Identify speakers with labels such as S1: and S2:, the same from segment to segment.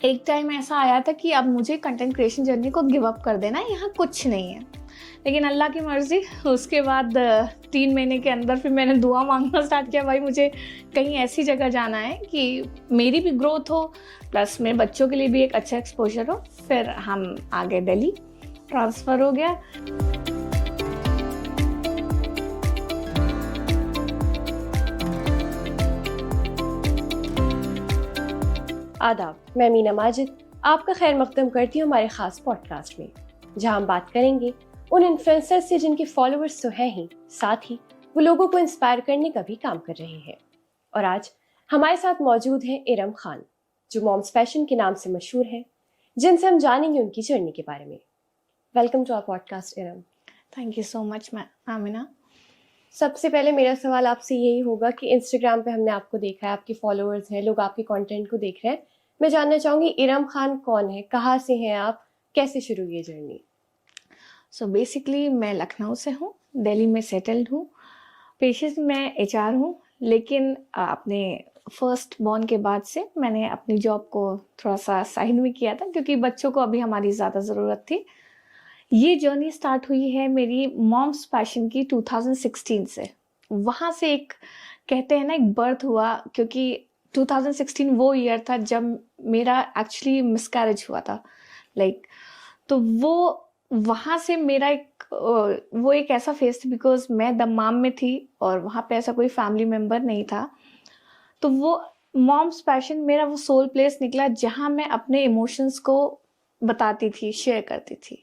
S1: एक टाइम ऐसा आया था कि अब मुझे कंटेंट क्रिएशन जर्नी को गिव अप कर देना है, यहाँ कुछ नहीं है। लेकिन अल्लाह की मर्ज़ी, उसके बाद 3 महीने के अंदर फिर मैंने दुआ मांगना स्टार्ट किया, भाई मुझे कहीं ऐसी जगह जाना है कि मेरी भी ग्रोथ हो, प्लस मेरे बच्चों के लिए भी एक अच्छा एक्सपोजर हो। फिर हम आगे दिल्ली ट्रांसफ़र हो गया।
S2: आदाब, मैं मीना माजिद आपका खैर मकदम करती हूँ हमारे ख़ास पॉडकास्ट में, जहाँ हम बात करेंगे उन इन्फ्लुएंसर्स से जिनके फॉलोअर्स तो हैं ही, साथ ही वो लोगों को इंस्पायर करने का भी काम कर रहे हैं। और आज हमारे साथ मौजूद हैं इरम खान, जो मॉम्स फैशन के नाम से मशहूर हैं, जिनसे हम जानेंगे उनकी जर्नी के बारे में। Welcome to our podcast Iram.
S1: Thank you so much Amina.
S2: सबसे पहले मेरा सवाल आपसे यही होगा कि इंस्टाग्राम पे हमने आपको देखा है, आपके फॉलोअर्स हैं, लोग आपके कंटेंट को देख रहे हैं। मैं जानना चाहूँगी इरम खान कौन है, कहाँ से हैं आप, कैसे शुरू हुई ये जर्नी?
S1: सो बेसिकली मैं लखनऊ से हूँ, दिल्ली में सेटल्ड हूँ। पेशे से मैं एचआर हूँ, लेकिन अपने फर्स्ट बॉर्न के बाद से मैंने अपनी जॉब को थोड़ा सा साइड में किया था, क्योंकि बच्चों को अभी हमारी ज़्यादा ज़रूरत थी। ये जर्नी स्टार्ट हुई है मेरी मॉम्स फैशन की 2016 से। वहाँ से एक कहते हैं ना, एक बर्थ हुआ, क्योंकि 2016 वो ईयर था जब मेरा एक्चुअली मिसकैरेज हुआ था। तो वो वहाँ से मेरा वो एक ऐसा फेस था, बिकॉज मैं दम्माम में थी और वहाँ पे ऐसा कोई फैमिली मेम्बर नहीं था। तो वो मॉम्स पैशन मेरा वो सोल प्लेस निकला, जहाँ मैं अपने इमोशंस को बताती थी, शेयर करती थी।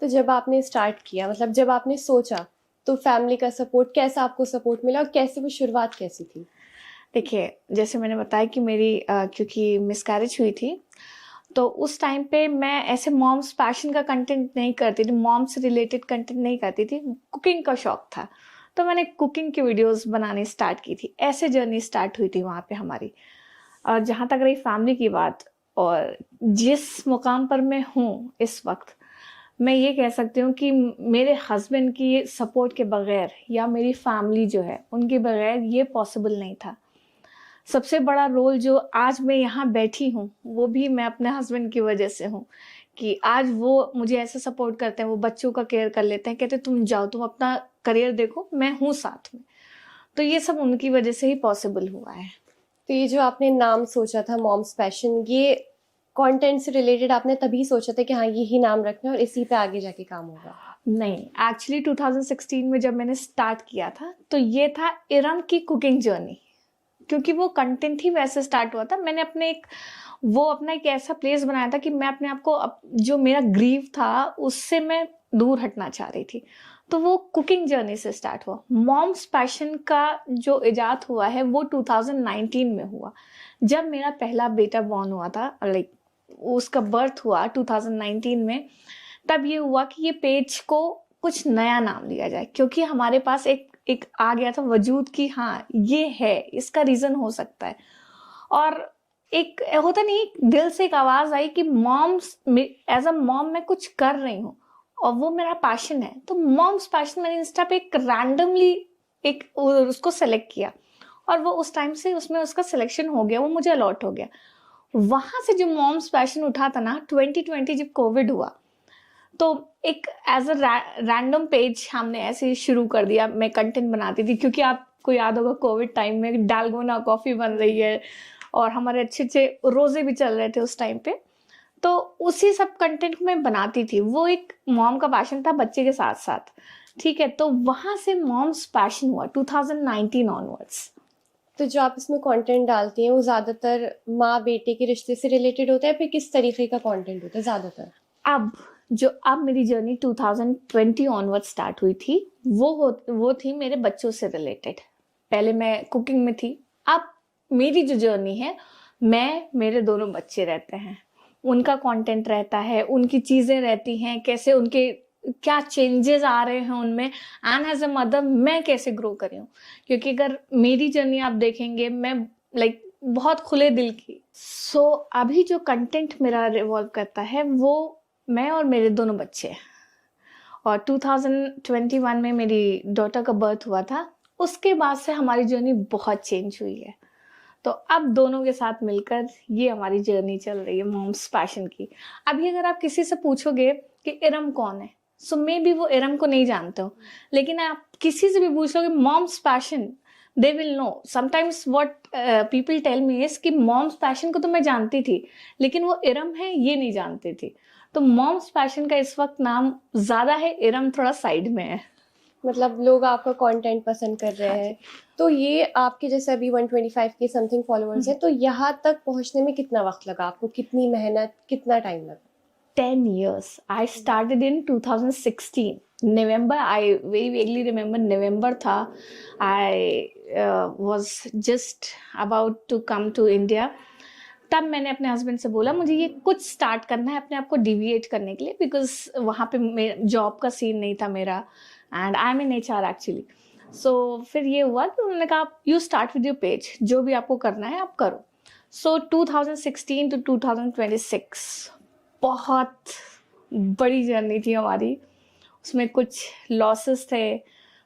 S2: तो जब आपने स्टार्ट किया, मतलब जब आपने सोचा, तो फैमिली का सपोर्ट कैसा, आपको सपोर्ट मिला और कैसे वो शुरुआत कैसी थी?
S1: देखिए, जैसे मैंने बताया कि मेरी क्योंकि मिसकैरेज हुई थी, तो उस टाइम पे मैं ऐसे मॉम्स पैशन का कंटेंट नहीं करती थी, मॉम से रिलेटेड कंटेंट नहीं करती थी। कुकिंग का शौक था, तो मैंने कुकिंग की वीडियोस बनाने स्टार्ट की थी। ऐसे जर्नी स्टार्ट हुई थी वहाँ पे हमारी। और जहाँ तक रही फैमिली की बात, और जिस मुकाम पर मैं हूँ इस वक्त, मैं ये कह सकती हूँ कि मेरे हस्बैंड की सपोर्ट के बगैर, या मेरी फैमिली जो है उनके बगैर, ये पॉसिबल नहीं था। सबसे बड़ा रोल जो आज मैं यहाँ बैठी हूँ, वो भी मैं अपने हस्बैंड की वजह से हूँ, कि आज वो मुझे ऐसे सपोर्ट करते हैं, वो बच्चों का केयर कर लेते हैं, कहते तुम जाओ, तुम अपना करियर देखो, मैं हूँ साथ में। तो ये सब उनकी वजह से ही पॉसिबल हुआ है।
S2: तो ये जो आपने नाम सोचा था मॉम्स पैशन, ये कंटेंट से रिलेटेड आपने तभी सोचा था कि हाँ यही नाम रखना है और इसी पे आगे जाके काम होगा?
S1: नहीं, एक्चुअली 2016 में जब मैंने स्टार्ट किया था, तो ये था इरम की कुकिंग जर्नी, क्योंकि वो कंटेंट ही वैसे स्टार्ट हुआ था। मैंने अपना एक ऐसा प्लेस बनाया था कि मैं अपने आप को जो मेरा ग्रीव था उससे मैं दूर हटना चाह रही थी। तो वो कुकिंग जर्नी से स्टार्ट हुआ। मॉम्स पैशन का जो इजाद हुआ है वो 2019 में हुआ, जब मेरा पहला बेटा बॉर्न हुआ था। उसका बर्थ हुआ 2019 में। तब ये हुआ कि ये पेज को कुछ नया नाम दिया जाए, क्योंकि हमारे पास एक आ गया था वजूद की, हाँ ये है, इसका रीजन हो सकता है। और एक होता नहीं, दिल से एक आवाज आई कि मॉम्स, एज अ मॉम मैं कुछ कर रही हूँ और वो मेरा पैशन है। तो मॉम्स पैशन मैंने इंस्टा पे एक रैंडमली उसको सेलेक्ट किया, और वो उस टाइम से उसमें उसका सिलेक्शन हो गया, वो मुझे अलॉट हो गया। वहां से जो मॉम्स पैशन उठा था ना, 2020 जब कोविड हुआ, तो एक एज अ रैंडम पेज हमने ऐसे ही शुरू कर दिया। मैं कंटेंट बनाती थी, क्योंकि आपको याद होगा कोविड टाइम में डालगोना कॉफी बन रही है और हमारे अच्छे अच्छे रोजे भी चल रहे थे उस टाइम पे। तो उसी सब कंटेंट को मैं बनाती थी। वो एक मॉम का पैशन था बच्चे के साथ साथ, ठीक है। तो वहां से मॉम्स पैशन हुआ 2019 ऑनवर्ड्स।
S2: तो जो आप इसमें कंटेंट डालती हैं वो ज्यादातर माँ बेटे के रिश्ते से रिलेटेड होता है, फिर किस तरीके का कंटेंट होता है ज्यादातर?
S1: अब मेरी जर्नी 2020 ऑनवर्ड स्टार्ट हुई थी, वो थी मेरे बच्चों से रिलेटेड। पहले मैं कुकिंग में थी। अब मेरी जो जर्नी है, मेरे दोनों बच्चे रहते हैं, उनका कंटेंट रहता है, उनकी चीजें रहती हैं, कैसे उनके क्या चेंजेस आ रहे हैं उनमें, एंड एज अ मदर मैं कैसे ग्रो करी हूँ। क्योंकि अगर मेरी जर्नी आप देखेंगे, मैं बहुत खुले दिल की। अभी जो कंटेंट मेरा रिवॉल्व करता है, वो मैं और मेरे दोनों बच्चे। और 2021 में मेरी डॉटर का बर्थ हुआ था। उसके बाद से हमारी जर्नी बहुत चेंज हुई है। तो अब दोनों के साथ मिलकर ये हमारी जर्नी चल रही है मॉम्स पैशन की। अभी अगर आप किसी से पूछोगे कि इरम कौन है, सो मे बी वो इरम को नहीं जानते हो, लेकिन आप किसी से भी पूछोगे moms passion, they will know. Sometimes what people tell me is कि मॉम्स पैशन को तो मैं जानती थी, लेकिन वो इरम है ये नहीं जानती थी। तो मॉम्स पैशन का इस वक्त नाम ज्यादा है, इरम थोड़ा साइड में है।
S2: मतलब लोग आपका कंटेंट पसंद कर रहे हैं। तो ये आपके जैसे अभी 125 के समथिंग फॉलोअर्स हैं, तो यहाँ तक पहुँचने में कितना वक्त लगा आपको, कितनी मेहनत, कितना टाइम लगा?
S1: 10 years. I started in 2016. November, I very vaguely remember November था. I was just about to come to India. तब मैंने अपने हस्बैंड से बोला मुझे ये कुछ स्टार्ट करना है अपने आप को डिविएट करने के लिए, बिकॉज वहाँ पे जॉब का सीन नहीं था मेरा, and I am in HR actually. So फिर ये हुआ कि उन्होंने कहा you start with your page, जो भी आपको करना है आप करो। सो 2016 to 2026 बहुत बड़ी जर्नी थी हमारी। उसमें कुछ लॉसेस थे,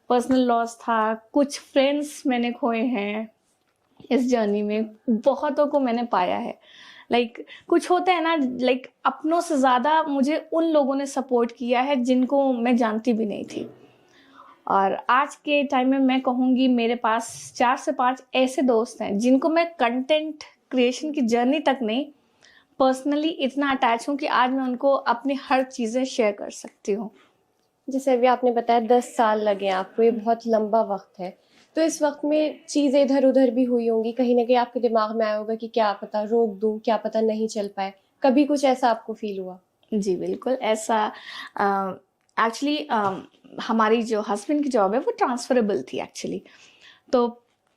S1: पर्सनल लॉस था, कुछ फ्रेंड्स मैंने खोए हैं इस जर्नी में, बहुतों को मैंने पाया है। लाइक कुछ होता है ना, लाइक अपनों से ज़्यादा मुझे उन लोगों ने सपोर्ट किया है जिनको मैं जानती भी नहीं थी। और आज के टाइम में मैं कहूँगी मेरे पास 4 से 5 ऐसे दोस्त हैं जिनको मैं कंटेंट क्रिएशन की जर्नी तक नहीं, पर्सनली इतना अटैच हूँ कि आज मैं उनको अपनी हर चीज़ें शेयर कर सकती हूँ।
S2: जैसे अभी आपने बताया 10 साल लगे आपको, ये बहुत लंबा वक्त है। तो इस वक्त में चीज़ें इधर उधर भी हुई होंगी, कहीं ना कहीं आपके दिमाग में आया होगा कि क्या पता रोक दूं, क्या पता नहीं चल पाए, कभी कुछ ऐसा आपको फील हुआ?
S1: जी बिल्कुल ऐसा। एक्चुअली हमारी जो हस्बैंड की जॉब है वो ट्रांसफरेबल थी एक्चुअली। तो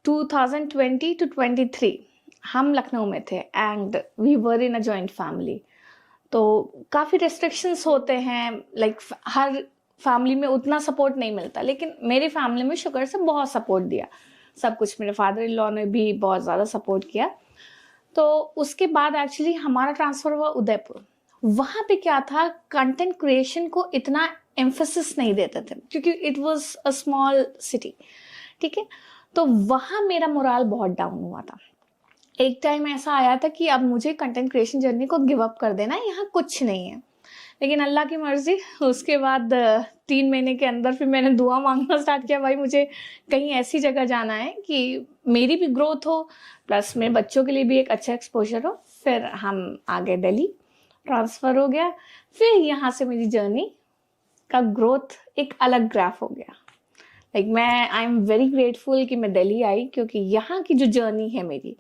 S1: 2020 to 23 हम लखनऊ में थे and we were in a joint family. तो काफ़ी रेस्ट्रिक्शंस होते हैं, लाइक हर फैमिली में उतना सपोर्ट नहीं मिलता, लेकिन मेरी फैमिली में शुक्र से बहुत सपोर्ट दिया सब कुछ। मेरे फादर इन लॉ ने भी बहुत ज़्यादा सपोर्ट किया। तो उसके बाद एक्चुअली हमारा ट्रांसफ़र हुआ उदयपुर। वहाँ पे क्या था, कंटेंट क्रिएशन को इतना एम्फेसिस नहीं देते थे क्योंकि it was a small city, ठीक है। तो वहाँ मेरा मोराल बहुत डाउन हुआ था। एक टाइम ऐसा आया था कि अब मुझे कंटेंट क्रिएशन जर्नी को गिव अप कर देना है, यहाँ कुछ नहीं है। लेकिन अल्लाह की मर्जी, उसके बाद 3 महीने के अंदर फिर मैंने दुआ मांगना स्टार्ट किया, भाई मुझे कहीं ऐसी जगह जाना है कि मेरी भी ग्रोथ हो प्लस मेरे बच्चों के लिए भी एक अच्छा एक्सपोजर हो। फिर हम आ गए दिल्ली, ट्रांसफ़र हो गया। फिर यहाँ से मेरी जर्नी का ग्रोथ एक अलग ग्राफ हो गया। लाइक मैं आई एम वेरी ग्रेटफुल कि मैं दिल्ली आई, क्योंकि यहाँ की जो जर्नी है मेरी,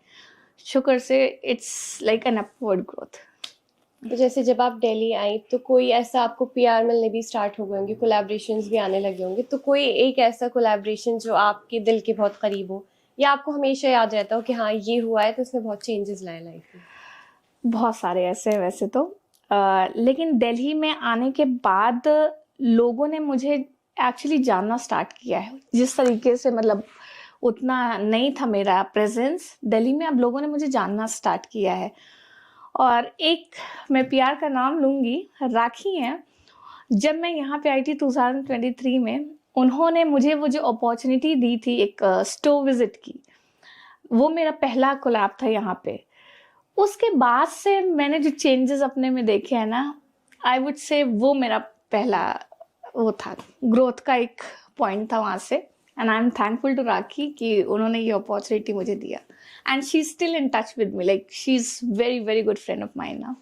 S1: शुक्र से it's like an upward growth.
S2: तो जैसे जब आप दिल्ली आई तो कोई ऐसा आपको PR मिलने भी स्टार्ट हो गए होंगे, कोलैबोरेशंस भी आने लगे होंगे, तो कोई एक ऐसा कोलैबोरेशन जो आपके दिल के बहुत करीब हो या आपको हमेशा याद रहता हो कि हाँ ये हुआ है तो उसने बहुत चेंजेस लाए लाइफ में?
S1: बहुत सारे ऐसे हैं वैसे तो, लेकिन दिल्ली में आने के बाद लोगों ने मुझे एक्चुअली जानना स्टार्ट किया है जिस तरीके से, मतलब उतना नहीं था मेरा प्रेजेंस दिल्ली में, अब लोगों ने मुझे जानना स्टार्ट किया है। और एक मैं PR का नाम लूँगी, राखी हैं। जब मैं यहाँ पे आई थी 2023 में, उन्होंने मुझे वो जो अपॉर्चुनिटी दी थी एक स्टोर विजिट की, वो मेरा पहला कोलैब था यहाँ पे। उसके बाद से मैंने जो चेंजेस अपने में देखे हैं ना, आई वुड से वो मेरा पहला वो था, ग्रोथ का एक पॉइंट था वहाँ से। And I am thankful to Rakhi कि उन्होंने ये अपॉर्चुनिटी मुझे दिया। And she is still in touch with me, like she is very very good friend of mine now.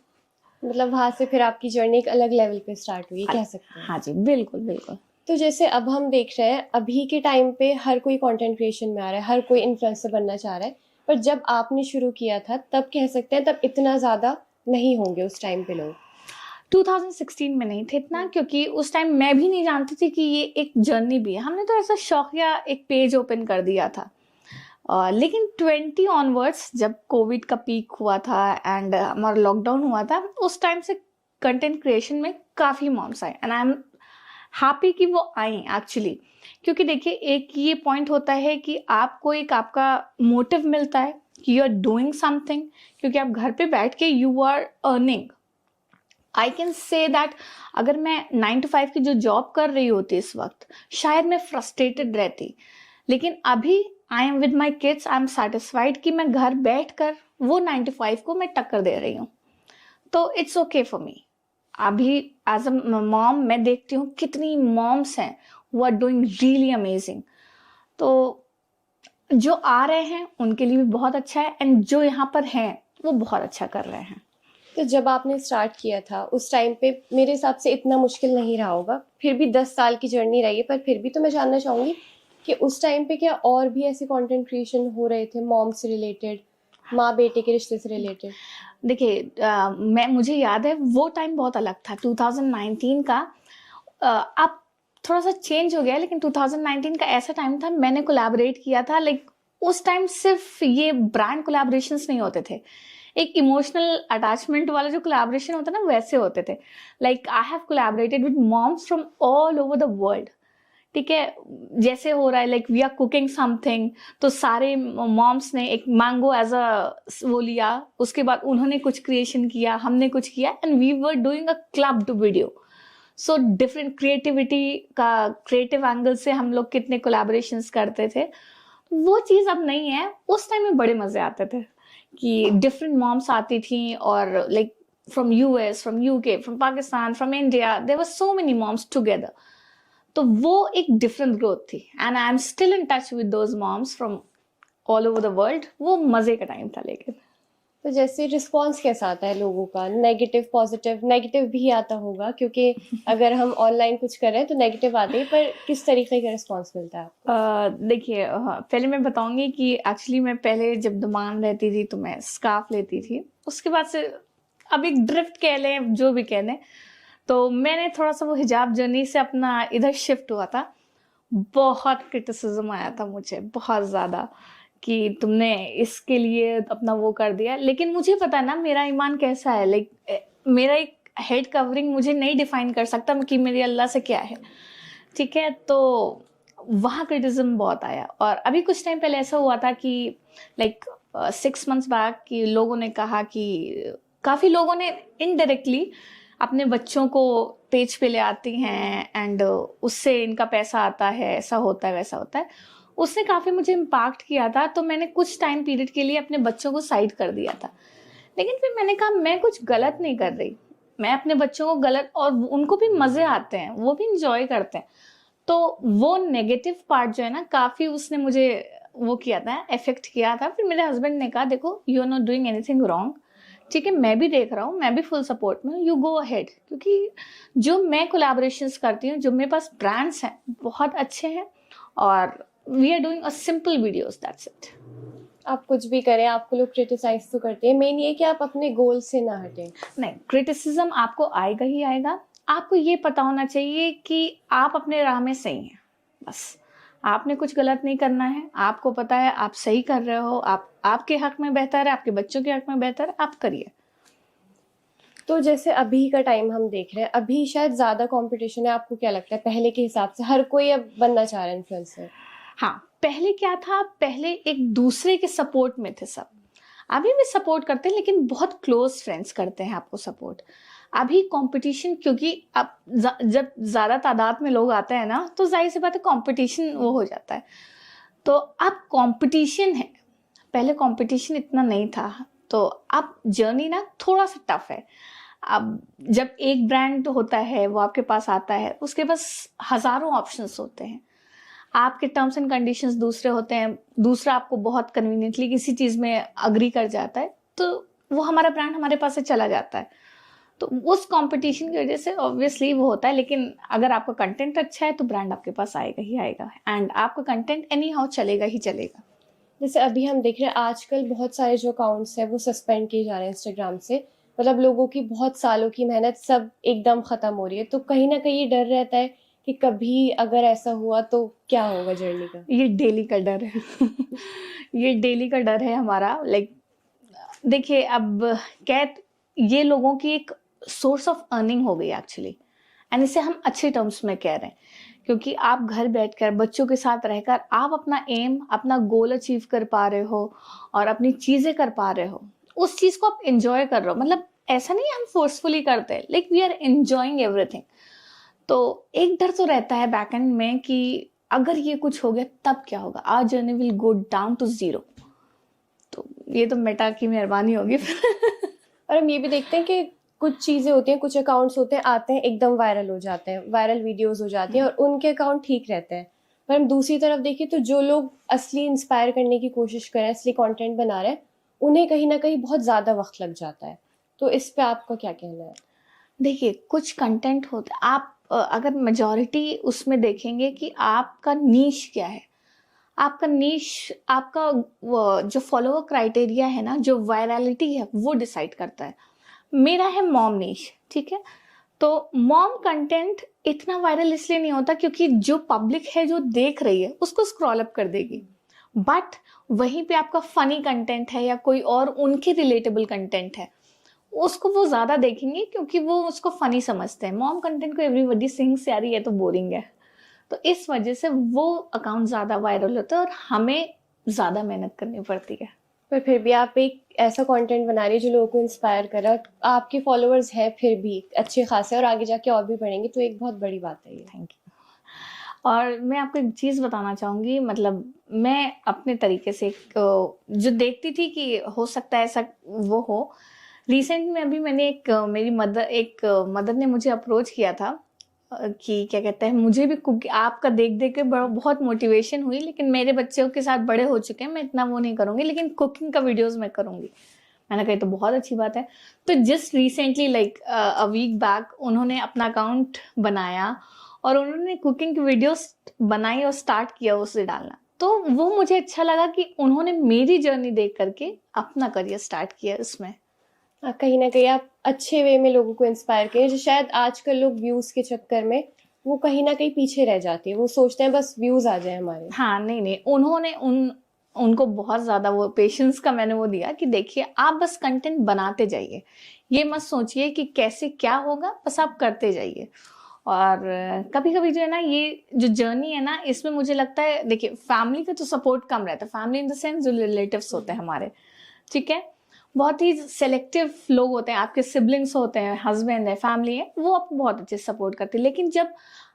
S2: मतलब वहाँ से फिर आपकी जर्नी एक अलग लेवल पे स्टार्ट हुई, कह सकते हैं।
S1: हाँ जी बिल्कुल बिल्कुल।
S2: तो जैसे अब हम देख रहे हैं अभी के टाइम पे हर कोई कंटेंट क्रिएशन में आ रहा है, हर कोई इन्फ्लुएंसर बनना चाह रहा है, पर जब आपने शुरू किया था तब कह सकते हैं तब इतना ज़्यादा नहीं होंगे उस टाइम पे लोग।
S1: 2016 में नहीं थे इतना, क्योंकि उस टाइम मैं भी नहीं जानती थी कि ये एक जर्नी भी है। हमने तो ऐसा शौकिया एक पेज ओपन कर दिया था। लेकिन 20 ऑनवर्ड्स जब कोविड का पीक हुआ था एंड हमारा लॉकडाउन हुआ था, उस टाइम से कंटेंट क्रिएशन में काफ़ी मॉम्स आए एंड आई एम हैप्पी कि वो आई एक्चुअली। क्योंकि देखिए एक ये पॉइंट होता है कि आपको एक आपका मोटिव मिलता है कि यू आर डूइंग समथिंग, क्योंकि आप घर पे बैठ के you are earning. I can say that अगर मैं 9 to 5 की जो जॉब कर रही होती इस वक्त, शायद मैं फ्रस्ट्रेटेड रहती, लेकिन अभी I am with my kids, I am satisfied कि मैं घर बैठ कर वो 95 को मैं टक्कर दे रही हूँ, तो इट्स ओके फॉर मी। अभी एज अ मॉम मैं देखती हूँ कितनी मॉम्स हैं वो आर डूइंग रियली अमेजिंग। तो जो आ रहे हैं उनके लिए भी बहुत अच्छा है, एंड जो यहाँ पर हैं वो बहुत अच्छा कर रहे हैं।
S2: तो जब आपने स्टार्ट किया था उस टाइम पे मेरे हिसाब से इतना मुश्किल नहीं रहा होगा, फिर भी 10 साल की जर्नी रही है, पर फिर भी तो मैं जानना चाहूँगी कि उस टाइम पे क्या और भी ऐसे कंटेंट क्रिएशन हो रहे थे मॉम से रिलेटेड, माँ बेटे के रिश्ते से रिलेटेड?
S1: देखिए मुझे याद है वो टाइम बहुत अलग था 2019 का। अब थोड़ा सा चेंज हो गया, लेकिन 2019 का ऐसा टाइम था मैंने कोलैबोरेट किया था। लाइक उस टाइम सिर्फ ये ब्रांड कोलैबोरेशंस नहीं होते थे, एक इमोशनल अटैचमेंट वाला जो कोलैबोरेशन होता है ना वैसे होते थे। Like I have collaborated with moms from all over the world. ठीक है, जैसे हो रहा है like we are cooking something, तो सारे मॉम्स ने एक मैंगो एज अ वो लिया, उसके बाद उन्होंने कुछ क्रिएशन किया, हमने कुछ किया, and we were doing a club to video. So different creativity का क्रिएटिव एंगल से हम लोग कितने कोलैबोरेशंस करते थे, वो चीज़ अब नहीं है। उस टाइम में बड़े मजे आते थे कि डिफरेंट मॉम्स आती थी, और like from US, from UK, from Pakistan, from India, there were so many moms together. तो वो एक डिफरेंट ग्रोथ थी, and I am still in touch with those moms from all over the world. वो मजे का टाइम था। लेकिन
S2: तो जैसे रिस्पॉन्स कैसा आता है लोगों का, नेगेटिव पॉजिटिव? नेगेटिव भी आता होगा क्योंकि अगर हम ऑनलाइन कुछ कर रहे हैं तो नेगेटिव आते हैं, पर किस तरीके का रिस्पॉन्स मिलता है आपको?
S1: देखिए पहले मैं बताऊंगी कि एक्चुअली मैं पहले जब दुकान रहती थी तो मैं स्कार्फ लेती थी, उसके बाद से अब एक ड्रिफ्ट कह लें, जो भी कह लें, तो मैंने थोड़ा सा वो हिजाब जर्नी से अपना इधर शिफ्ट हुआ था। बहुत क्रिटिसिज्म आया था मुझे, बहुत ज़्यादा, कि तुमने इसके लिए अपना वो कर दिया। लेकिन मुझे पता है ना मेरा ईमान कैसा है। लाइक मेरा एक हेड कवरिंग मुझे नहीं डिफाइन कर सकता कि मेरी अल्लाह से क्या है। ठीक है, तो वहाँ क्रिटिसिज्म बहुत आया। और अभी कुछ टाइम पहले ऐसा हुआ था कि लाइक 6 मंथ्स बैक कि लोगों ने कहा कि काफ़ी लोगों ने इनडायरेक्टली अपने बच्चों को पेज पे ले आती हैं, एंड उससे इनका पैसा आता है, ऐसा होता है, वैसा होता है। उसने काफ़ी मुझे इम्पैक्ट किया था, तो मैंने कुछ टाइम पीरियड के लिए अपने बच्चों को साइड कर दिया था। लेकिन फिर मैंने कहा मैं कुछ गलत नहीं कर रही, मैं अपने बच्चों को गलत, और उनको भी मज़े आते हैं, वो भी इंजॉय करते हैं। तो वो नेगेटिव पार्ट जो है ना, काफ़ी उसने मुझे वो किया था, इफेक्ट किया था। फिर मेरे हस्बैंड ने कहा देखो you are not doing anything wrong, ठीक है, मैं भी देख रहा हूँ, मैं भी फुल सपोर्ट में हूँ, यू गो अहेड। क्योंकि जो मैं कोलैबोरेशंस करती हूँ, जो मेरे पास ब्रांड्स हैं बहुत अच्छे हैं, और we are doing a simple videos, that's it.
S2: आप कुछ भी करें, आपको लोग क्रिटिसाइज तो करते हैं, मेन ये कि आप अपने गोल से ना हटें।
S1: नहीं, क्रिटिसिज्म आपको आएगा ही आएगा। आपको ये पता होना चाहिए कि आप अपने राह में सही हैं, बस। आपने कुछ गलत नहीं करना है, आपको पता है आप सही कर रहे हो, आपके हक में बेहतर है, आपके बच्चों के हक में बेहतर है, आप करिए।
S2: तो जैसे अभी का टाइम हम देख रहे हैं, अभी शायद ज़्यादा कंपटीशन है, आपको क्या लगता है? पहले के हिसाब से हर कोई अब बनना चाह रहा है इन्फ्लुएंसर।
S1: हाँ, पहले क्या था, पहले एक दूसरे के सपोर्ट में थे सब। अभी भी सपोर्ट करते हैं, लेकिन बहुत क्लोज फ्रेंड्स करते हैं आपको सपोर्ट। अभी कंपटीशन, क्योंकि अब जब ज़्यादा तादाद में लोग आते हैं ना, तो जाहिर सी बात है कंपटीशन वो हो जाता है। तो अब कंपटीशन है, पहले कंपटीशन इतना नहीं था। तो अब जर्नी ना थोड़ा सा टफ है। अब जब एक ब्रांड होता है वो आपके पास आता है, उसके पास हज़ारों ऑप्शंस होते हैं, आपके टर्म्स एंड कंडीशंस दूसरे होते हैं, दूसरा आपको बहुत कन्वीनियंटली किसी चीज़ में अग्री कर जाता है, तो वो हमारा ब्रांड हमारे पास से चला जाता है। तो उस कंपटीशन की वजह से ऑब्वियसली वो होता है। लेकिन अगर आपका कंटेंट अच्छा है तो ब्रांड आपके पास आएगा ही आएगा, एंड आपका कंटेंट एनी हाउ चलेगा ही चलेगा।
S2: जैसे अभी हम देख रहे हैं आजकल बहुत सारे जो अकाउंट्स हैं वो सस्पेंड किए जा रहे हैं इंस्टाग्राम से, मतलब लोगों की बहुत सालों की मेहनत सब एकदम ख़त्म हो रही है। तो कहीं ना कहीं ये डर रहता है कि कभी अगर ऐसा हुआ तो क्या होगा जर्नी का?
S1: ये डेली का डर है ये डेली का डर है हमारा। लाइक देखिए, अब ये लोगों की एक सोर्स ऑफ अर्निंग हो गई एक्चुअली, एंड इसे हम अच्छे टर्म्स में कह रहे हैं, क्योंकि आप घर बैठकर बच्चों के साथ रहकर आप अपना एम, अपना गोल अचीव कर पा रहे हो, और अपनी चीज़ें कर पा रहे हो, उस चीज़ को आप इंजॉय कर रहे हो। मतलब ऐसा नहीं हम फोर्सफुली करते हैं, like we are enjoying everything. तो एक डर तो रहता है बैक एंड में कि अगर ये कुछ हो गया तब क्या होगा, our journey will go down to 0। तो ये तो मेटा की मेहरबानी होगी।
S2: और हम ये भी देखते हैं कि कुछ चीज़ें होती हैं, कुछ अकाउंट्स होते हैं, आते हैं एकदम वायरल हो जाते हैं, वायरल वीडियोस हो जाती हैं और उनके अकाउंट ठीक रहते हैं। पर हम दूसरी तरफ देखें तो जो लोग असली इंस्पायर करने की कोशिश कर रहे हैं, असली कंटेंट बना रहे हैं, उन्हें कहीं ना कहीं बहुत ज़्यादा वक्त लग जाता है। तो इस पे आपका क्या कहना है?
S1: देखिए, कुछ कंटेंट होता है, आप अगर मेजॉरिटी उसमें देखेंगे कि आपका नीश क्या है, आपका नीश, आपका जो फॉलोअर क्राइटेरिया है ना, जो वायरलिटी है वो डिसाइड करता है। मेरा है मॉम नीश, ठीक है। तो मॉम कंटेंट इतना वायरल इसलिए नहीं होता क्योंकि जो पब्लिक है जो देख रही है उसको स्क्रॉल अप कर देगी, बट वहीं पे आपका फनी कंटेंट है या कोई और उनके रिलेटेबल कंटेंट है, उसको वो ज्यादा देखेंगे क्योंकि वो उसको फनी समझते हैं। मॉम कंटेंट को एवरीबॉडी सिंग्स यार ये तो बोरिंग है, तो इस वजह से वो अकाउंट ज्यादा वायरल होता है और हमें ज्यादा मेहनत करनी पड़ती है।
S2: पर फिर भी आप एक ऐसा कंटेंट बना रही है जो लोगों को इंस्पायर कर रहा है, आपके फॉलोअर्स हैं फिर भी अच्छे खासे और आगे जाके और भी बढ़ेंगे, तो एक बहुत बड़ी बात है ये।
S1: Thank you. और मैं आपको एक चीज़ बताना चाहूँगी, मतलब मैं अपने तरीके से जो देखती थी कि हो सकता है ऐसा वो हो, रिसेंट में अभी मैंने मेरी मदर ने मुझे अप्रोच किया था कि क्या कहते हैं, मुझे भी कुक आपका देख देख के बहुत मोटिवेशन हुई, लेकिन मेरे बच्चों के साथ बड़े हो चुके हैं, मैं इतना वो नहीं करूँगी, लेकिन कुकिंग का वीडियोस मैं करूँगी। मैंने कहा तो बहुत अच्छी बात है। तो just recently like a week back उन्होंने अपना अकाउंट बनाया और उन्होंने कुकिंग की वीडियोस बनाई और स्टार्ट किया उसे डालना। तो वो मुझे अच्छा लगा कि उन्होंने मेरी जर्नी देख करके अपना करियर स्टार्ट किया इसमें।
S2: कहीं ना कहीं आप अच्छे वे में लोगों को इंस्पायर करें, जो शायद आजकल लोग व्यूज के चक्कर में वो कहीं ना कहीं पीछे रह जाते हैं, वो सोचते हैं बस व्यूज आ जाए हमारे।
S1: हाँ, नहीं, उन्होंने उनको बहुत ज्यादा वो पेशेंस का मैंने वो दिया कि देखिए आप बस कंटेंट बनाते जाइए, ये मत सोचिए कि कैसे क्या होगा, बस आप करते जाइए। और कभी कभी जो है ना, ये जो जर्नी है ना, इसमें मुझे लगता है, देखिए फैमिली का तो सपोर्ट कम रहता है, फैमिली इन द सेंस जो रिलेटिव्स होते हैं हमारे, ठीक है, बहुत ही सेलेक्टिव लोग होते हैं, आपके सिबलिंग्स होते हैं, हस्बैंड है, फैमिली है, वो आपको बहुत अच्छे सपोर्ट करते हैं। लेकिन जब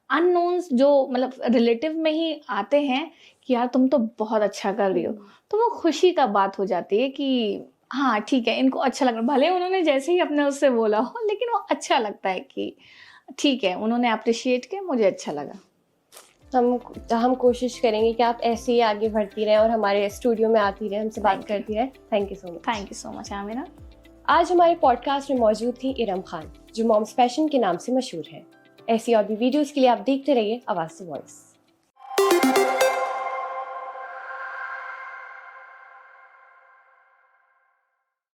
S1: अननोन्स जो मतलब रिलेटिव में ही आते हैं कि यार तुम तो बहुत अच्छा कर रही हो, तो वो खुशी का बात हो जाती है कि हाँ ठीक है, इनको अच्छा लग रहा है, भले उन्होंने जैसे ही अपने उससे बोला हो, लेकिन वो अच्छा लगता है कि ठीक है, उन्होंने अप्रिशिएट किया, मुझे अच्छा लगा।
S2: हम कोशिश करेंगे कि आप ऐसे ही आगे बढ़ती रहें और हमारे स्टूडियो में आती रहें, हमसे बात करती रहें। Thank you so much.
S1: Thank you so much Amina.
S2: आज हमारे पॉडकास्ट में मौजूद थी इरम खान, जो मॉम्स पैशन के नाम से मशहूर है। ऐसी और भी वीडियोस के लिए आप देखते रहिए आवाज से वॉइस।